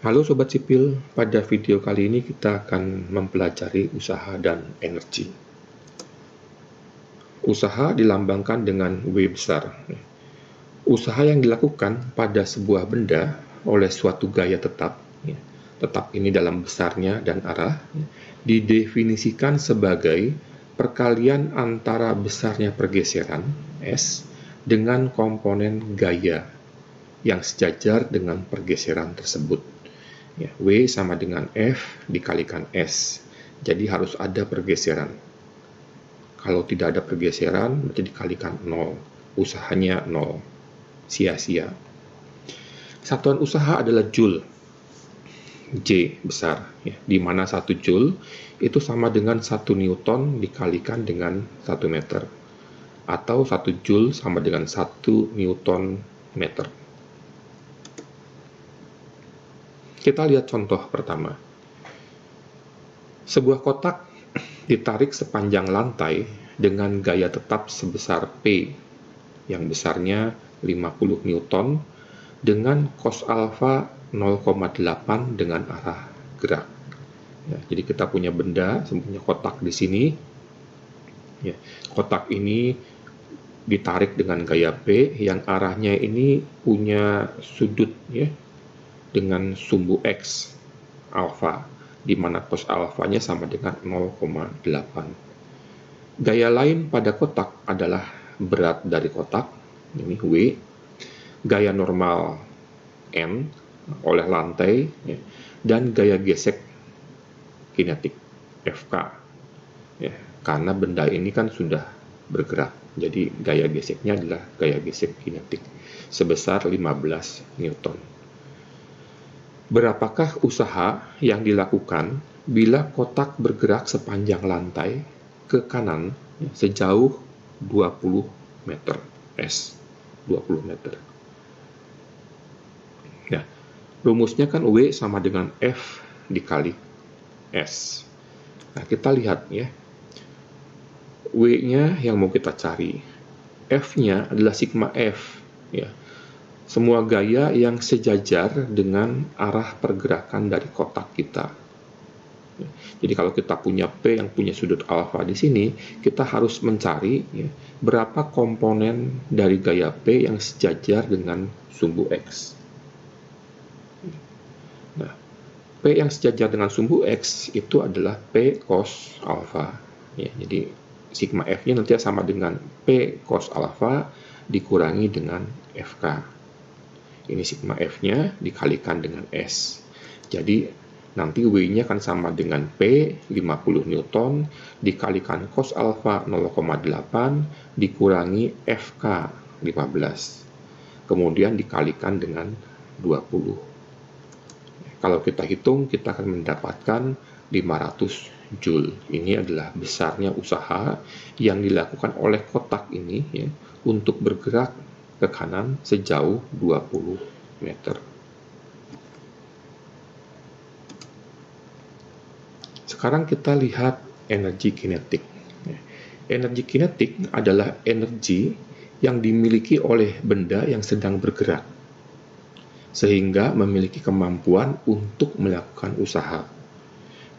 Halo Sobat Sipil, pada video kali ini kita akan mempelajari usaha dan energi. Usaha dilambangkan dengan W besar. Usaha yang dilakukan pada sebuah benda oleh suatu gaya tetap, tetap ini dalam besarnya dan arah, didefinisikan sebagai perkalian antara besarnya pergeseran, S, dengan komponen gaya yang sejajar dengan pergeseran tersebut. W sama dengan F dikalikan S. Jadi harus ada pergeseran. Kalau tidak ada pergeseran, berarti dikalikan 0. Usahanya 0. Sia-sia. Satuan usaha adalah Joule. J besar. Di mana 1 Joule itu sama dengan 1 Newton dikalikan dengan 1 meter. Atau 1 Joule sama dengan 1 Newton meter. Kita lihat contoh pertama. Sebuah kotak ditarik sepanjang lantai dengan gaya tetap sebesar P yang besarnya 50 Newton dengan cos alfa 0,8 dengan arah gerak. Jadi kita punya benda, punya kotak di sini. Kotak ini ditarik dengan gaya P yang arahnya ini punya sudut dengan sumbu X alfa, di mana cos alfanya sama dengan 0,8. Gaya lain pada kotak adalah berat dari kotak, ini W, gaya normal N oleh lantai, dan gaya gesek kinetik FK. Karena benda ini kan sudah bergerak, jadi gaya geseknya adalah gaya gesek kinetik sebesar 15 Newton. Berapakah usaha yang dilakukan bila kotak bergerak sepanjang lantai ke kanan sejauh 20 meter S, 20 meter. Nah, rumusnya kan W sama dengan F dikali S. Nah, kita lihat ya. W-nya yang mau kita cari. F-nya adalah sigma F ya. Semua gaya yang sejajar dengan arah pergerakan dari kotak kita. Jadi kalau kita punya P yang punya sudut alfa di sini, kita harus mencari berapa komponen dari gaya P yang sejajar dengan sumbu X. Nah, P yang sejajar dengan sumbu X itu adalah P cos alfa. Jadi sigma F-nya nanti sama dengan P cos alfa dikurangi dengan FK. Ini sigma F-nya dikalikan dengan S. Jadi nanti W-nya akan sama dengan P 50 Newton dikalikan cos alfa 0,8 dikurangi FK 15. Kemudian dikalikan dengan 20. Kalau kita hitung, kita akan mendapatkan 500 Joule. Ini adalah besarnya usaha yang dilakukan oleh kotak ini untuk bergerak ke kanan sejauh 20 meter. Sekarang kita lihat energi kinetik. Energi kinetik adalah energi yang dimiliki oleh benda yang sedang bergerak, sehingga memiliki kemampuan untuk melakukan usaha.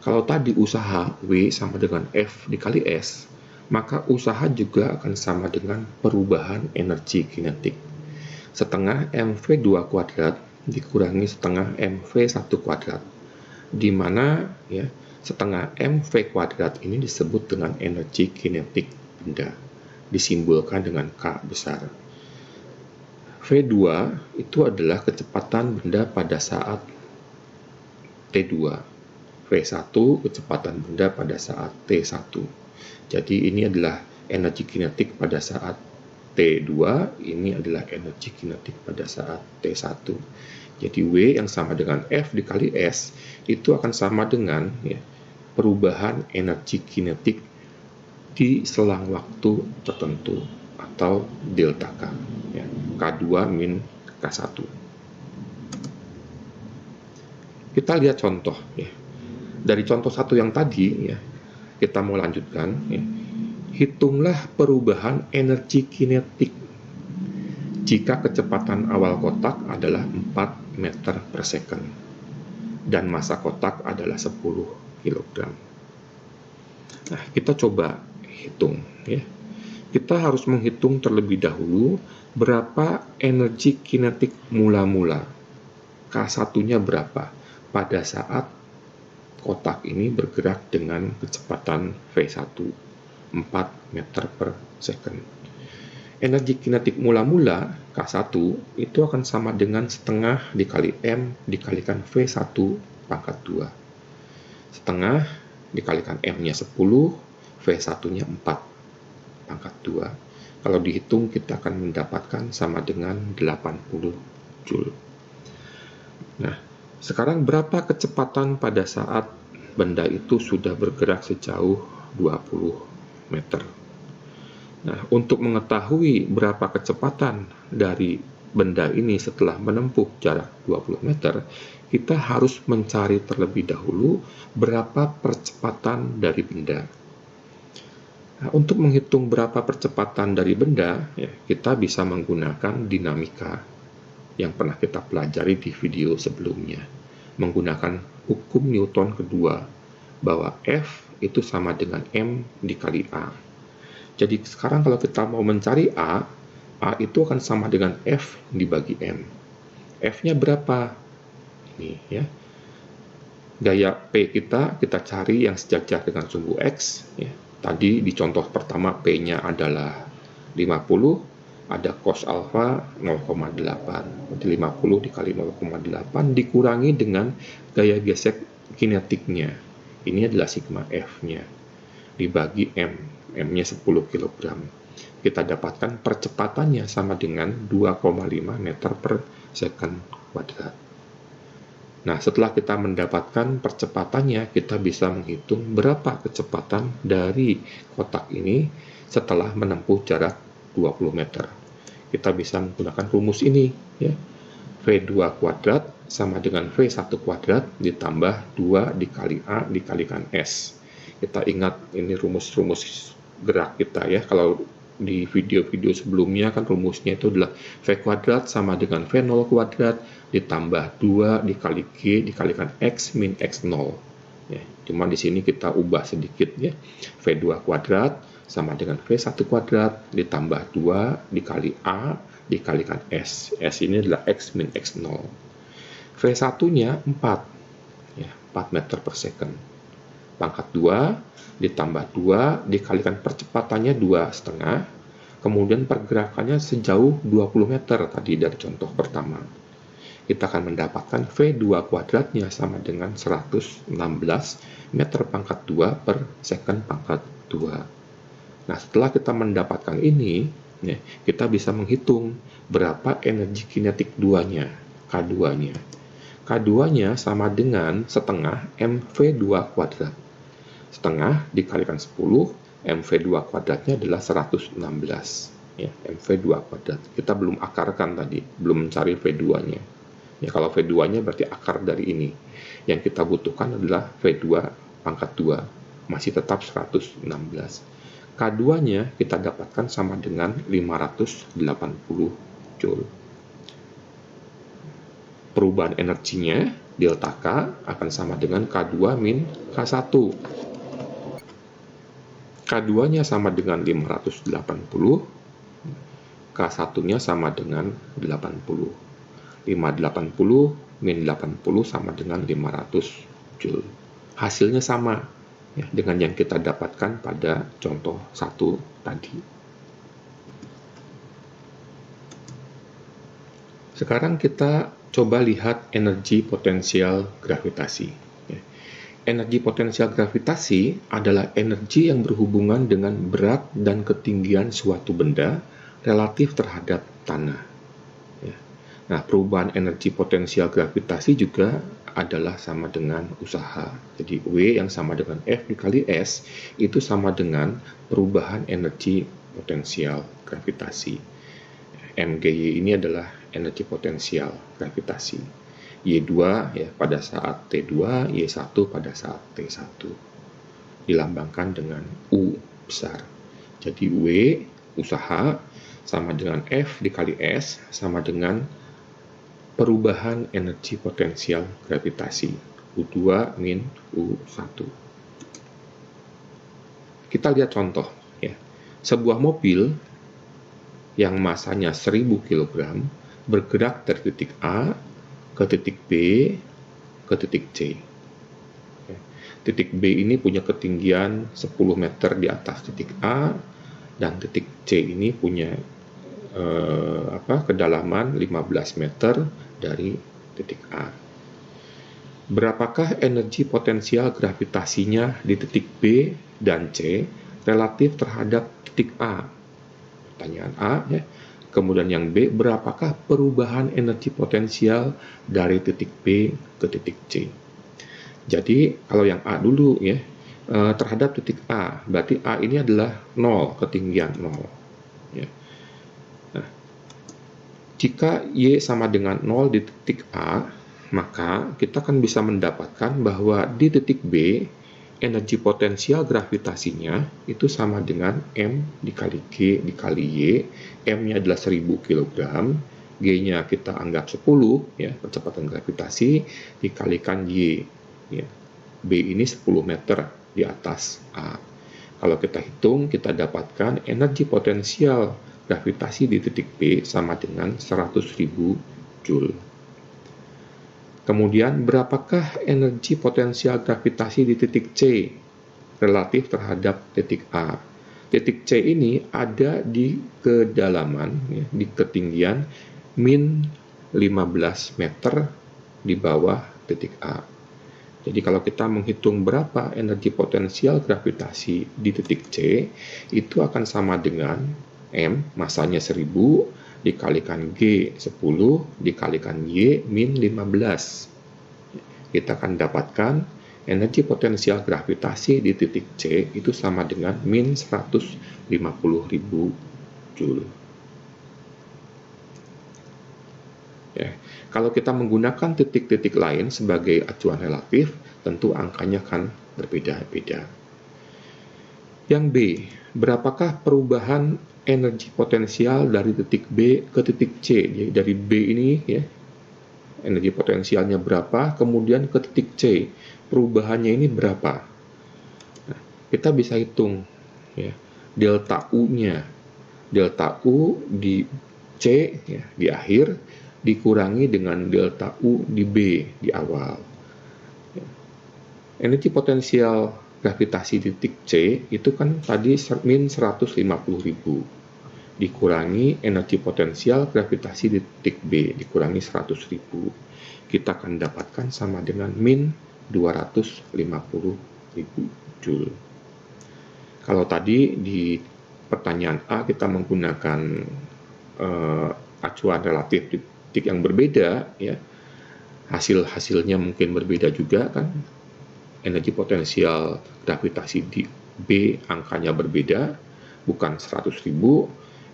Kalau tadi usaha W sama dengan F dikali S, maka usaha juga akan sama dengan perubahan energi kinetik. Setengah mv2 kuadrat dikurangi setengah mv1 kuadrat, di mana setengah mv kuadrat ini disebut dengan energi kinetik benda, disimbolkan dengan K besar. V2 itu adalah kecepatan benda pada saat T2. V1 kecepatan benda pada saat T1. Jadi ini adalah energi kinetik pada saat T2, ini adalah energi kinetik pada saat T1. Jadi W yang sama dengan F dikali S itu akan sama dengan perubahan energi kinetik di selang waktu tertentu atau delta K. K2 min K1. Kita lihat contoh. Dari contoh satu yang tadi, kita mau lanjutkan. Hitunglah perubahan energi kinetik jika kecepatan awal kotak adalah 4 meter per second. dan massa kotak adalah 10 kg. Nah, kita coba hitung ya. Kita harus menghitung terlebih dahulu berapa energi kinetik mula-mula. K1-nya berapa pada saat kotak ini bergerak dengan kecepatan V1 4 meter per second. Energi kinetik mula-mula K1 itu akan sama dengan setengah dikali M dikalikan V1 pangkat 2. Setengah dikalikan M-nya 10, V1-nya 4 pangkat 2. Kalau dihitung kita akan mendapatkan sama dengan 80 Joule. Nah, sekarang berapa kecepatan pada saat benda itu sudah bergerak sejauh 20 meter? Nah, untuk mengetahui berapa kecepatan dari benda ini setelah menempuh jarak 20 meter, kita harus mencari terlebih dahulu berapa percepatan dari benda. Nah, untuk menghitung berapa percepatan dari benda, ya, kita bisa menggunakan dinamika yang pernah kita pelajari di video sebelumnya, menggunakan hukum Newton kedua, bahwa F itu sama dengan M dikali A. Jadi sekarang kalau kita mau mencari A itu akan sama dengan F dibagi M. F-nya berapa? Ini ya. Gaya P kita cari yang sejajar dengan sumbu X. Ya. Tadi di contoh pertama P-nya adalah 50, ada cos alfa 0,8. Jadi 50 dikali 0,8 dikurangi dengan gaya gesek kinetiknya. Ini adalah sigma F-nya. Dibagi M. M-nya 10 kg. Kita dapatkan percepatannya sama dengan 2,5 meter per second kuadrat. Nah, setelah kita mendapatkan percepatannya, kita bisa menghitung berapa kecepatan dari kotak ini setelah menempuh jarak 20 meter. Kita bisa menggunakan rumus ini, ya. V2 kuadrat sama dengan V1 kuadrat ditambah 2 dikali A dikalikan S. Kita ingat ini rumus-rumus gerak kita ya. Kalau di video-video sebelumnya kan rumusnya itu adalah V kuadrat sama dengan V0 kuadrat ditambah 2 dikali G dikalikan X min X0 ya. Cuma di sini kita ubah sedikit ya. V2 kuadrat sama dengan V1 kuadrat ditambah 2 dikali A dikalikan S. S ini adalah X min X0. V1-nya 4 ya, 4 meter per second. Pangkat 2 ditambah 2 dikalikan percepatannya 2,5, kemudian pergerakannya sejauh 20 meter tadi dari contoh pertama. Kita akan mendapatkan V2 kuadratnya sama dengan 116 meter pangkat 2 per second pangkat 2. Nah, setelah kita mendapatkan ini, kita bisa menghitung berapa energi kinetik 2-nya, K2-nya. K2-nya sama dengan setengah MV2 kuadrat. Setengah dikalikan 10, MV2 kuadratnya adalah 116. Ya, MV2 kuadrat. Kita belum akarkan tadi, belum mencari V2-nya. Ya, kalau V2-nya berarti akar dari ini. Yang kita butuhkan adalah V2 pangkat 2. Masih tetap 116. K2-nya kita dapatkan sama dengan 580 Joule. Perubahan energinya, delta K, akan sama dengan K2 min K1. K2-nya sama dengan 580, K1-nya sama dengan 80. 580 min 80 sama dengan 500 Joule. Hasilnya sama ya, dengan yang kita dapatkan pada contoh 1 tadi. Sekarang kita coba lihat energi potensial gravitasi. Energi potensial gravitasi adalah energi yang berhubungan dengan berat dan ketinggian suatu benda relatif terhadap tanah. Nah, perubahan energi potensial gravitasi juga adalah sama dengan usaha. Jadi W yang sama dengan F dikali S itu sama dengan perubahan energi potensial gravitasi. MGY ini adalah energi potensial gravitasi. Y2 ya pada saat T2, Y1 pada saat T1. Dilambangkan dengan U besar. Jadi W usaha sama dengan F dikali S sama dengan perubahan energi potensial gravitasi. U2 min U1. Kita lihat contoh ya. Sebuah mobil yang masanya 1000 kg bergerak dari titik A ke titik B ke titik C. Titik B ini punya ketinggian 10 meter di atas titik A, dan titik C ini punya kedalaman 15 meter dari titik A. Berapakah energi potensial gravitasinya di titik B dan C relatif terhadap titik A? Pertanyaan A ya. Kemudian yang B, berapakah perubahan energi potensial dari titik B ke titik C? Jadi kalau yang A dulu ya, terhadap titik A, berarti A ini adalah 0, ketinggian 0. Ya. Nah, jika Y sama dengan 0 di titik A, maka kita kan bisa mendapatkan bahwa di titik B, energi potensial gravitasinya itu sama dengan M dikali G dikali Y. M-nya adalah 1000 kg, G-nya kita anggap 10, ya, percepatan gravitasi, dikalikan Y. Ya. B ini 10 meter di atas A. Kalau kita hitung, kita dapatkan energi potensial gravitasi di titik B sama dengan 100.000 Joule. Kemudian, berapakah energi potensial gravitasi di titik C relatif terhadap titik A? Titik C ini ada di kedalaman, ya, di ketinggian min 15 meter di bawah titik A. Jadi kalau kita menghitung berapa energi potensial gravitasi di titik C, itu akan sama dengan M, masanya 1000, dikalikan G 10, dikalikan Y min 15. Kita akan dapatkan energi potensial gravitasi di titik C itu sama dengan min 150.000 Joule. Ya. Kalau kita menggunakan titik-titik lain sebagai acuan relatif, tentu angkanya akan berbeda-beda. Yang B, berapakah perubahan energi potensial dari titik B ke titik C? Jadi dari B ini ya, energi potensialnya berapa, kemudian ke titik C, perubahannya ini berapa? Nah, kita bisa hitung ya, delta U-nya. Delta U di C ya, di akhir dikurangi dengan delta U di B di awal. Energi potensial gravitasi di titik C itu kan tadi min 150.000 dikurangi energi potensial gravitasi di titik B dikurangi 100.000. Kita akan dapatkan sama dengan min 250.000 Joule. Kalau tadi di pertanyaan A kita menggunakan acuan relatif di titik yang berbeda, ya, hasilnya mungkin berbeda juga kan. Energi potensial gravitasi di B angkanya berbeda, bukan 100.000.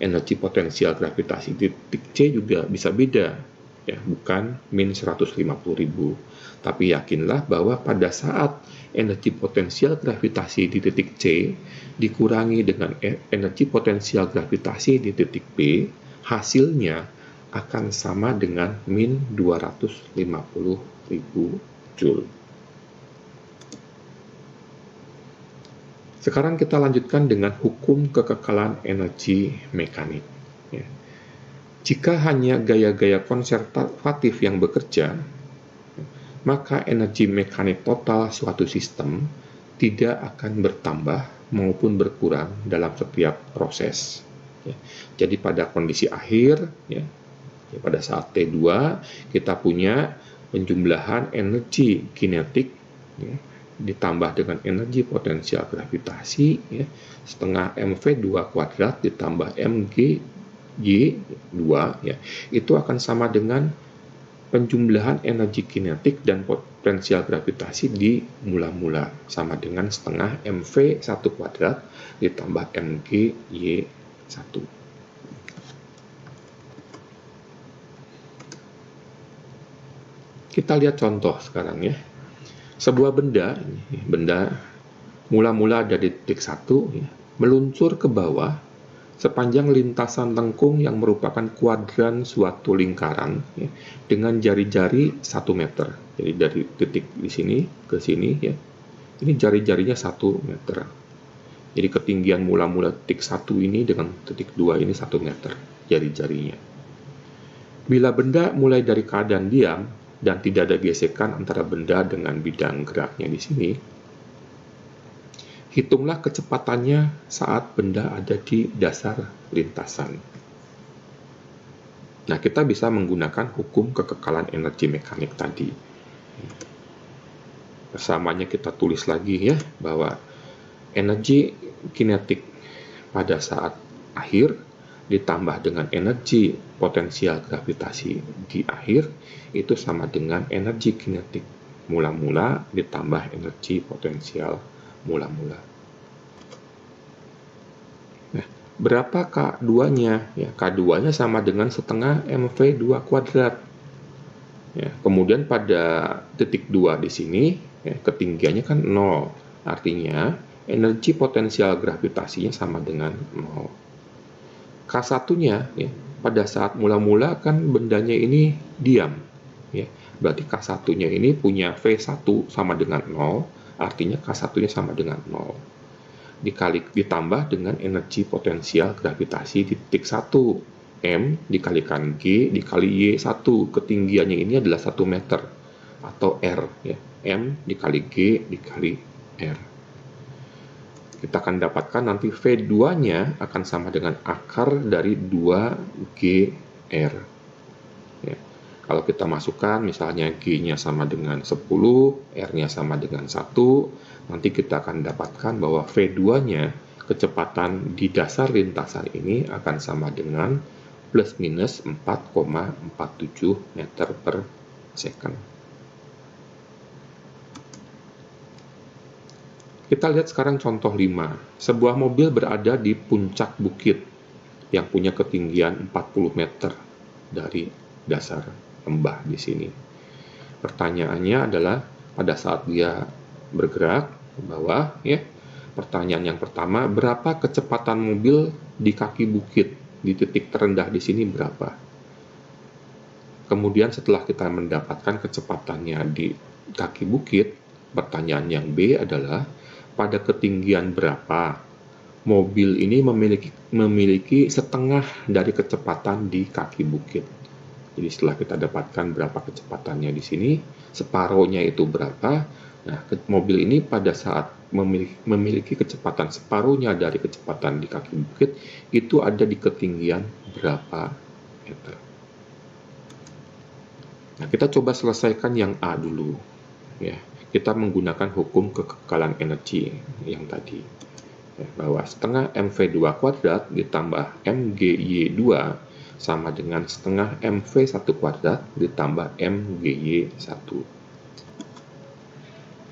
Energi potensial gravitasi di titik C juga bisa beda, ya, bukan min 150.000. Tapi yakinlah bahwa pada saat energi potensial gravitasi di titik C dikurangi dengan energi potensial gravitasi di titik B, hasilnya akan sama dengan min 250.000 Joule. Sekarang kita lanjutkan dengan hukum kekekalan energi mekanik. Ya. Jika hanya gaya-gaya konservatif yang bekerja, maka energi mekanik total suatu sistem tidak akan bertambah maupun berkurang dalam setiap proses. Ya. Jadi pada kondisi akhir, ya, pada saat T2 kita punya penjumlahan energi kinetik, ya, ditambah dengan energi potensial gravitasi, ya, setengah mv2 kuadrat ditambah mg y2, ya, itu akan sama dengan penjumlahan energi kinetik dan potensial gravitasi di mula-mula sama dengan setengah mv1 kuadrat ditambah mg y1. Kita lihat contoh sekarang ya. Sebuah benda mula-mula dari titik 1 ya, meluncur ke bawah sepanjang lintasan lengkung yang merupakan kuadran suatu lingkaran ya, dengan jari-jari 1 meter. Jadi dari titik di sini ke sini ya, ini jari-jarinya 1 meter. Jadi ketinggian mula-mula titik 1 ini dengan titik 2 ini 1 meter jari-jarinya. Bila benda mulai dari keadaan diam dan tidak ada gesekan antara benda dengan bidang geraknya di sini, hitunglah kecepatannya saat benda ada di dasar lintasan. Nah, kita bisa menggunakan hukum kekekalan energi mekanik tadi. Bersamanya kita tulis lagi ya, bahwa energi kinetik pada saat akhir ditambah dengan energi potensial gravitasi di akhir itu sama dengan energi kinetik mula-mula ditambah energi potensial mula-mula. Nah, berapa K2-nya? Ya, K2-nya sama dengan setengah mv2 kuadrat. Ya, kemudian pada titik 2 di sini ya, ketinggiannya kan 0. Artinya energi potensial gravitasinya sama dengan 0. K1-nya ya, pada saat mula-mula kan bendanya ini diam. Ya, berarti K1-nya ini punya V1 sama dengan 0, artinya K1-nya sama dengan 0. Ditambah dengan energi potensial gravitasi di titik 1. M dikalikan G dikali Y1, ketinggiannya ini adalah 1 meter atau R ya. M dikali G dikali R. Kita akan dapatkan nanti V2-nya akan sama dengan akar dari 2GR. Ya. Kalau kita masukkan misalnya G-nya sama dengan 10, R-nya sama dengan 1, nanti kita akan dapatkan bahwa V2-nya kecepatan di dasar lintasan ini akan sama dengan plus minus 4,47 meter per second. Kita lihat sekarang contoh 5. Sebuah mobil berada di puncak bukit yang punya ketinggian 40 meter dari dasar lembah di sini. Pertanyaannya adalah pada saat dia bergerak ke bawah ya. Pertanyaan yang pertama, berapa kecepatan mobil di kaki bukit? Di titik terendah di sini berapa? Kemudian setelah kita mendapatkan kecepatannya di kaki bukit, pertanyaan yang B adalah pada ketinggian berapa mobil ini memiliki setengah dari kecepatan di kaki bukit. Jadi setelah kita dapatkan berapa kecepatannya di sini, separuhnya itu berapa? Nah, mobil ini pada saat memiliki kecepatan separuhnya dari kecepatan di kaki bukit, itu ada di ketinggian berapa meter. Nah, kita coba selesaikan yang A dulu. Ya, kita menggunakan hukum kekekalan energi yang tadi. Ya, bahwa setengah mv2 kuadrat ditambah mgy2 sama dengan setengah mv1 kuadrat ditambah mgy1.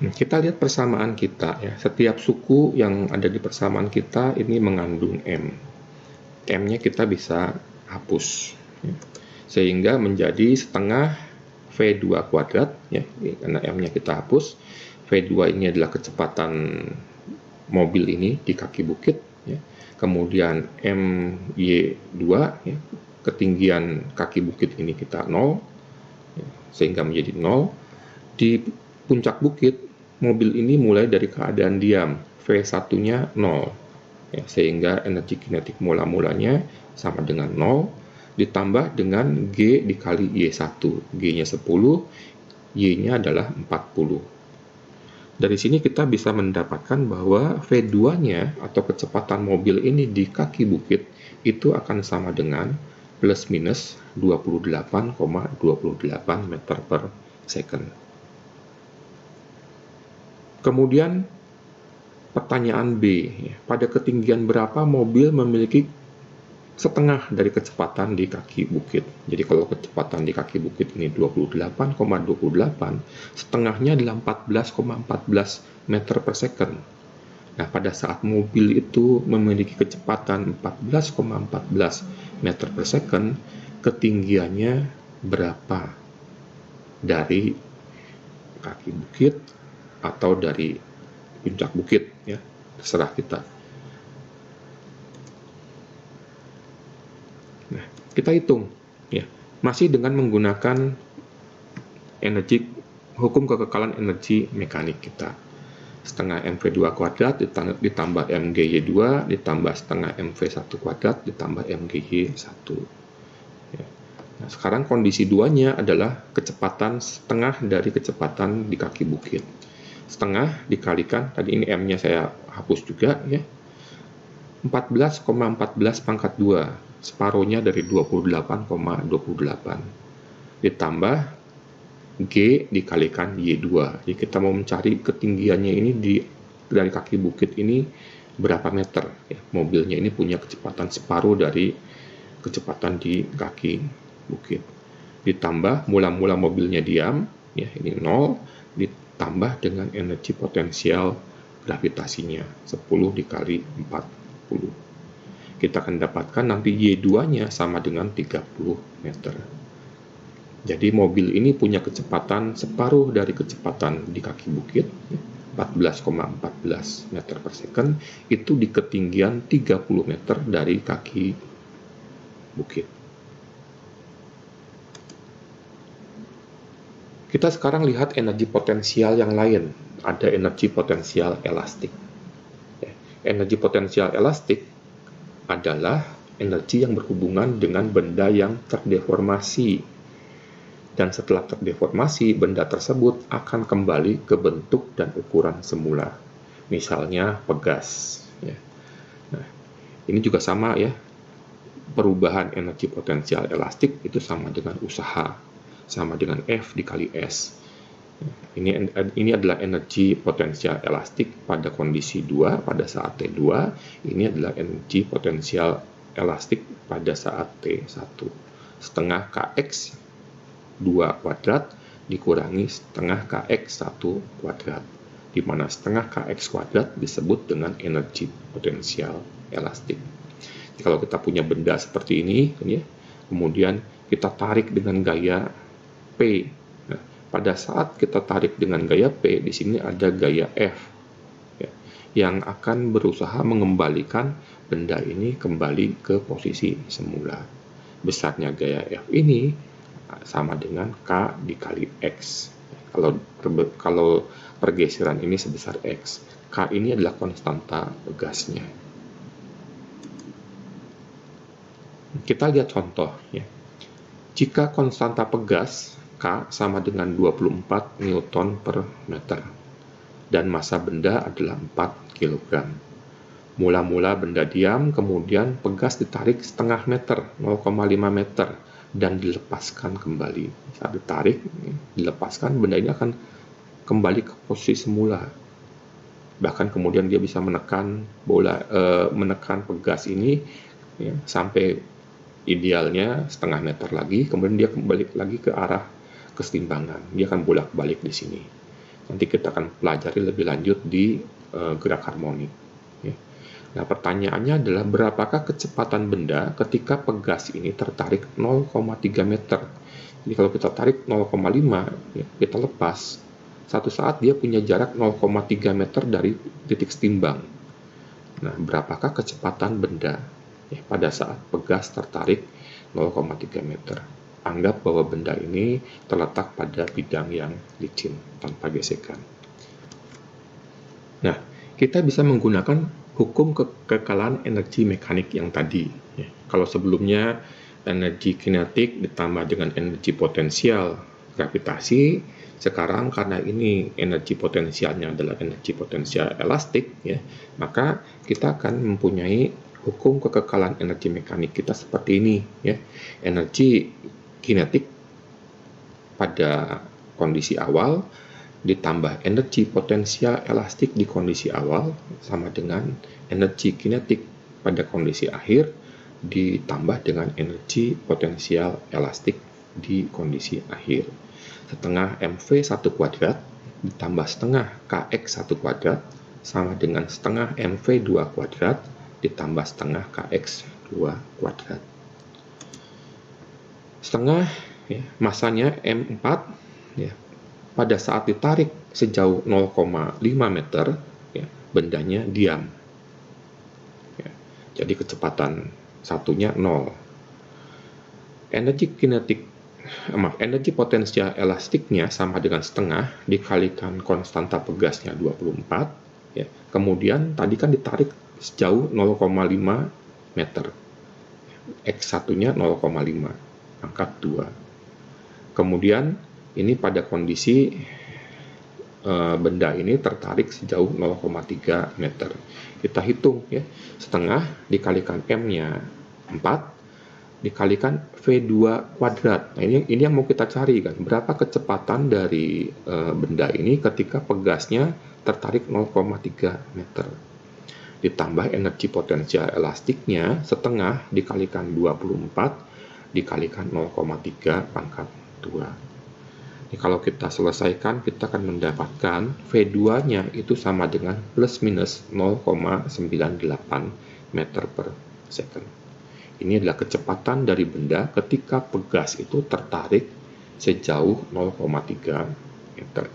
Kita lihat persamaan kita ya. Setiap suku yang ada di persamaan kita ini mengandung M. M-nya kita bisa hapus. Ya. Sehingga menjadi setengah V2 kuadrat ya. Karena M-nya kita hapus. V2 ini adalah kecepatan mobil ini di kaki bukit ya. Kemudian MY2 ya. Ketinggian kaki bukit ini kita 0 ya. Sehingga menjadi 0. Di puncak bukit mobil ini mulai dari keadaan diam, V1-nya 0, ya, sehingga energi kinetik mula-mulanya sama dengan 0, ditambah dengan G dikali Y1, G-nya 10, Y-nya adalah 40. Dari sini kita bisa mendapatkan bahwa V2-nya atau kecepatan mobil ini di kaki bukit itu akan sama dengan plus minus 28,28 meter per second. Kemudian pertanyaan B, pada ketinggian berapa mobil memiliki setengah dari kecepatan di kaki bukit? Jadi kalau kecepatan di kaki bukit ini 28,28, setengahnya adalah 14,14 meter per second. Nah, pada saat mobil itu memiliki kecepatan 14,14 meter per second, ketinggiannya berapa dari kaki bukit atau dari puncak bukit ya, terserah kita. Nah, kita hitung ya, masih dengan menggunakan energi hukum kekekalan energi mekanik kita. Setengah mv2 kuadrat ditambah mgy2 ditambah setengah mv1 kuadrat ditambah mgy1. Ya. Nah, sekarang kondisi duanya adalah kecepatan setengah dari kecepatan di kaki bukit. Setengah dikalikan, tadi ini m-nya saya hapus juga ya, 14,14 pangkat 2, separuhnya dari 28,28, ditambah G dikalikan Y2. Jadi kita mau mencari ketinggiannya ini dari kaki bukit ini berapa meter. Ya, mobilnya ini punya kecepatan separuh dari kecepatan di kaki bukit. Ditambah mula-mula mobilnya diam, ya ini 0, ditambah dengan energi potensial gravitasinya 10 dikali 40. Kita akan dapatkan nanti Y2-nya sama dengan 30 meter. Jadi mobil ini punya kecepatan separuh dari kecepatan di kaki bukit, 14,14 meter per second, itu di ketinggian 30 meter dari kaki bukit. Kita sekarang lihat energi potensial yang lain. Ada energi potensial elastik. Energi potensial elastik adalah energi yang berhubungan dengan benda yang terdeformasi. Dan setelah terdeformasi, benda tersebut akan kembali ke bentuk dan ukuran semula. Misalnya pegas. Ya. Nah, ini juga sama ya. Perubahan energi potensial elastik itu sama dengan usaha, sama dengan F dikali S. Ini adalah energi potensial elastik pada kondisi 2 pada saat T2. Ini adalah energi potensial elastik pada saat T1. Setengah Kx 2 kuadrat dikurangi setengah Kx 1 kuadrat, di mana setengah Kx kuadrat disebut dengan energi potensial elastik. Jadi, kalau kita punya benda seperti ini, ya, kemudian kita tarik dengan gaya P. Nah, pada saat kita tarik dengan gaya P, di sini ada gaya F, ya, yang akan berusaha mengembalikan benda ini kembali ke posisi semula. Besarnya gaya F ini sama dengan K dikali X. Kalau pergeseran ini sebesar X, K ini adalah konstanta gasnya. Kita lihat contoh ya. Jika konstanta pegas K sama dengan 24 Newton per meter dan massa benda adalah 4 kg. Mula-mula benda diam, kemudian pegas ditarik setengah meter, 0,5 meter, dan dilepaskan kembali. Saat ditarik, dilepaskan, benda ini akan kembali ke posisi semula. Bahkan kemudian dia bisa menekan menekan pegas ini ya, sampai idealnya setengah meter lagi, kemudian dia kembali lagi ke arah keseimbangan. Dia akan bolak-balik di sini. Nanti kita akan pelajari lebih lanjut di gerak harmonik. Ya. Nah, pertanyaannya adalah berapakah kecepatan benda ketika pegas ini tertarik 0,3 meter. Jadi kalau kita tarik 0,5, ya, kita lepas. Satu saat dia punya jarak 0,3 meter dari titik setimbang. Nah, berapakah kecepatan benda ya, pada saat pegas tertarik 0,3 meter? Anggap bahwa benda ini terletak pada bidang yang licin tanpa gesekan. Nah, kita bisa menggunakan hukum kekekalan energi mekanik yang tadi. Ya. Kalau sebelumnya energi kinetik ditambah dengan energi potensial gravitasi, sekarang karena ini energi potensialnya adalah energi potensial elastik, ya, maka kita akan mempunyai hukum kekekalan energi mekanik kita seperti ini. Ya. Energi kinetik pada kondisi awal ditambah energi potensial elastik di kondisi awal sama dengan energi kinetik pada kondisi akhir ditambah dengan energi potensial elastik di kondisi akhir. Setengah mv1 kuadrat ditambah setengah kx1 kuadrat sama dengan setengah mv2 kuadrat ditambah setengah kx2 kuadrat. Setengah ya, masanya m4 ya. Pada saat ditarik sejauh 0,5 meter, ya, bendanya diam. Ya, jadi kecepatan satunya 0. Energi kinetik energi potensial elastiknya sama dengan setengah dikalikan konstanta pegasnya 24, ya. Kemudian tadi kan ditarik sejauh 0,5 meter. X1-nya 0,5, pangkat 2. Kemudian ini pada kondisi benda ini tertarik sejauh 0,3 meter. Kita hitung ya, setengah dikalikan M-nya 4 dikalikan V2 kuadrat. Nah, ini yang mau kita cari kan, berapa kecepatan dari benda ini ketika pegasnya tertarik 0,3 meter. Ditambah energi potensial elastiknya setengah dikalikan 24 dikalikan 0,3 pangkat 2. Ini kalau kita selesaikan, kita akan mendapatkan V2-nya itu sama dengan plus minus 0,98 meter per second. Ini adalah kecepatan dari benda ketika pegas itu tertarik sejauh 0,3 meter.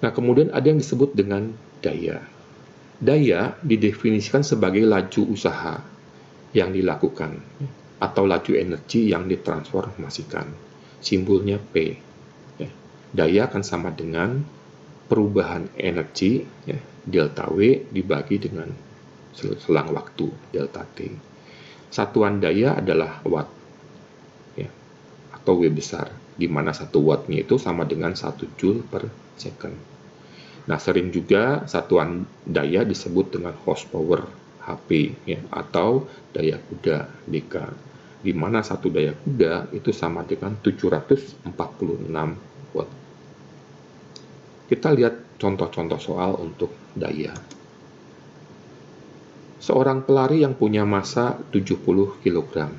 Nah, kemudian ada yang disebut dengan daya. Daya didefinisikan sebagai laju usaha yang dilakukan atau laju energi yang ditransformasikan. Simbolnya P. Ya. Daya akan sama dengan perubahan energi, ya, delta W dibagi dengan selang waktu, delta T. Satuan daya adalah watt, ya, atau W besar, di mana 1 wattnya itu sama dengan 1 joule per second. Nah, sering juga satuan daya disebut dengan horsepower, HP, ya, atau daya kuda, DK, di mana satu daya kuda itu sama dengan 746 watt. Kita lihat contoh-contoh soal untuk daya. Seorang pelari yang punya massa 70 kg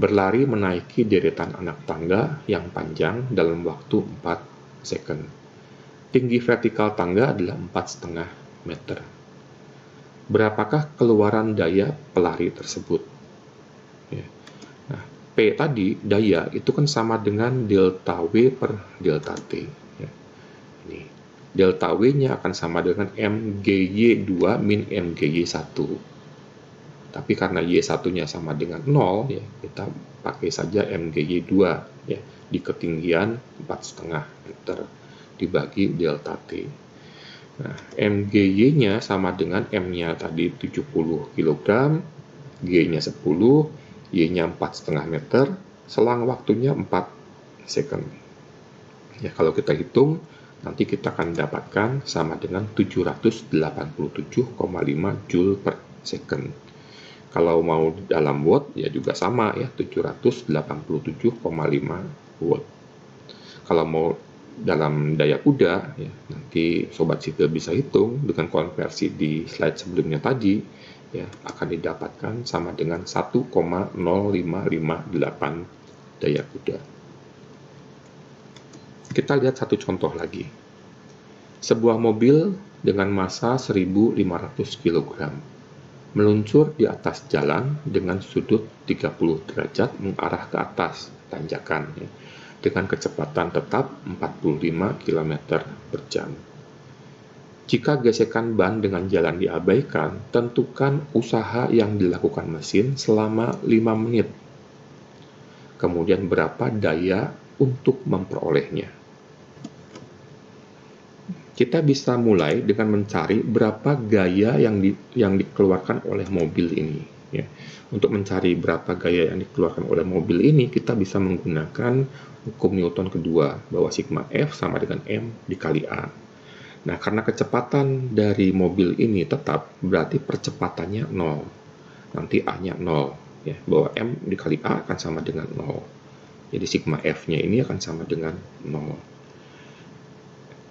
berlari menaiki deretan anak tangga yang panjang dalam waktu 4 second. Tinggi vertikal tangga adalah 4,5 meter. Berapakah keluaran daya pelari tersebut? Ya. Nah, P tadi, daya, itu kan sama dengan delta W per delta T. Ya. Ini, delta W-nya akan sama dengan MGY2 min MGY1. Tapi karena Y1-nya sama dengan 0, ya, kita pakai saja MGY2, ya, di ketinggian 4,5 meter dibagi delta T. Nah, MGY-nya sama dengan M-nya tadi 70 kg, G-nya 10, Y-nya 4,5 meter, selang waktunya 4 second. Ya, kalau kita hitung, nanti kita akan dapatkan sama dengan 787,5 joule per second. Kalau mau dalam watt, ya juga sama ya, 787,5 watt. Kalau mau dalam daya kuda, ya, nanti Sobat Sipil bisa hitung dengan konversi di slide sebelumnya tadi, ya, akan didapatkan sama dengan 1,0558 daya kuda. Kita lihat satu contoh lagi. Sebuah mobil dengan massa 1.500 kg meluncur di atas jalan dengan sudut 30 derajat mengarah ke atas, tanjakan, ya, dengan kecepatan tetap 45 km per jam. Jika gesekan ban dengan jalan diabaikan, tentukan usaha yang dilakukan mesin selama 5 menit. Kemudian berapa daya untuk memperolehnya. Kita bisa mulai dengan mencari berapa gaya yang dikeluarkan oleh mobil ini. Ya. Untuk mencari berapa gaya yang dikeluarkan oleh mobil ini, kita bisa menggunakan hukum Newton kedua, bahwa sigma F sama dengan M dikali A. Nah, karena kecepatan dari mobil ini tetap, berarti percepatannya 0. Nanti A-nya 0. Ya, bahwa M dikali A akan sama dengan 0. Jadi sigma F-nya ini akan sama dengan 0.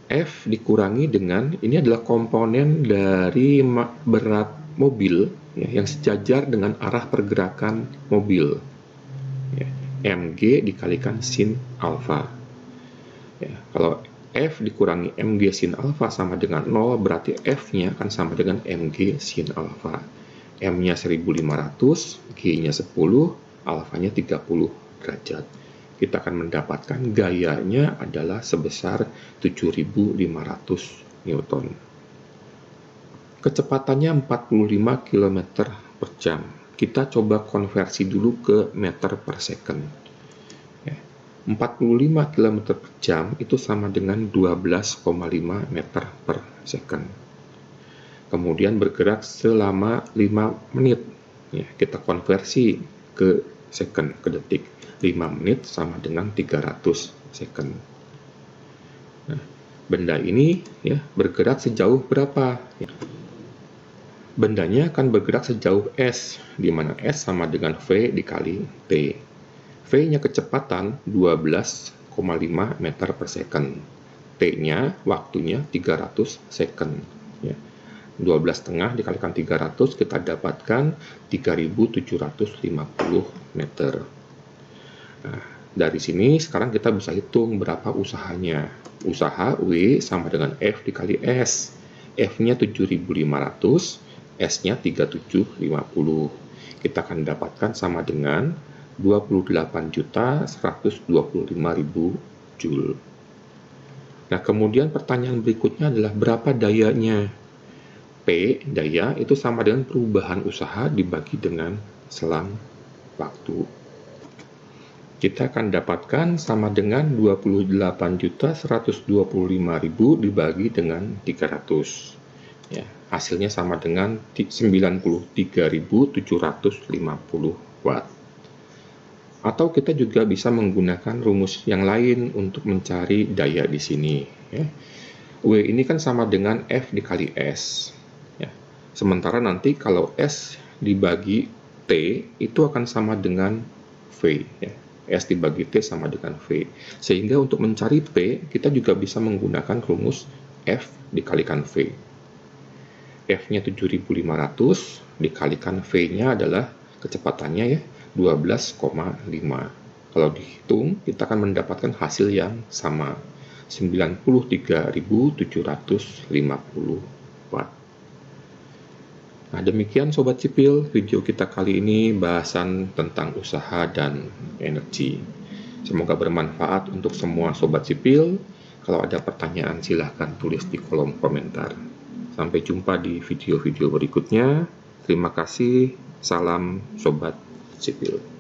F dikurangi dengan, ini adalah komponen dari berat mobil, ya, yang sejajar dengan arah pergerakan mobil. Ya, mg dikalikan sin alfa. Ya, kalau F dikurangi mg sin alfa sama dengan 0, berarti F-nya akan sama dengan mg sin alfa. M-nya 1500, G-nya 10, alfanya 30 derajat. Kita akan mendapatkan gayanya adalah sebesar 7.500 Newton. Kecepatannya 45 km per jam. kita coba konversi dulu ke meter per second. 45 km per jam itu sama dengan 12,5 meter per second. Kemudian bergerak selama 5 menit. Kita konversi ke second, ke detik. 5 menit sama dengan 300 second. Nah, benda ini bergerak sejauh berapa? Bendanya akan bergerak sejauh S, di mana S sama dengan V dikali T. V-nya kecepatan 12,5 meter per second. T-nya waktunya 300 second. 12,5 dikalikan 300 kita dapatkan 3.750 meter. Nah, dari sini sekarang kita bisa hitung berapa usahanya. Usaha W sama dengan F dikali S. F-nya 7.500, S-nya 3.750. Kita akan dapatkan sama dengan 28.125.000 Joule. Nah, kemudian pertanyaan berikutnya adalah berapa dayanya? P, daya, itu sama dengan perubahan usaha dibagi dengan selang waktu. Kita akan dapatkan sama dengan 28.125.000 dibagi dengan 300. Hasilnya sama dengan 93.750 watt. Atau kita juga bisa menggunakan rumus yang lain untuk mencari daya di sini. W ini kan sama dengan F dikali S. Sementara nanti kalau S dibagi T itu akan sama dengan V. S dibagi T sama dengan V. Sehingga untuk mencari P kita juga bisa menggunakan rumus F dikalikan V. F-nya 7.500 dikalikan V-nya adalah kecepatannya 12,5. Kalau dihitung, kita akan mendapatkan hasil yang sama, 93.750 watt. Nah, demikian Sobat Sipil, video kita kali ini bahasan tentang usaha dan energi. Semoga bermanfaat untuk semua Sobat Sipil. Kalau ada pertanyaan silahkan tulis di kolom komentar. Sampai jumpa di video-video berikutnya. Terima kasih. Salam Sobat Sipil.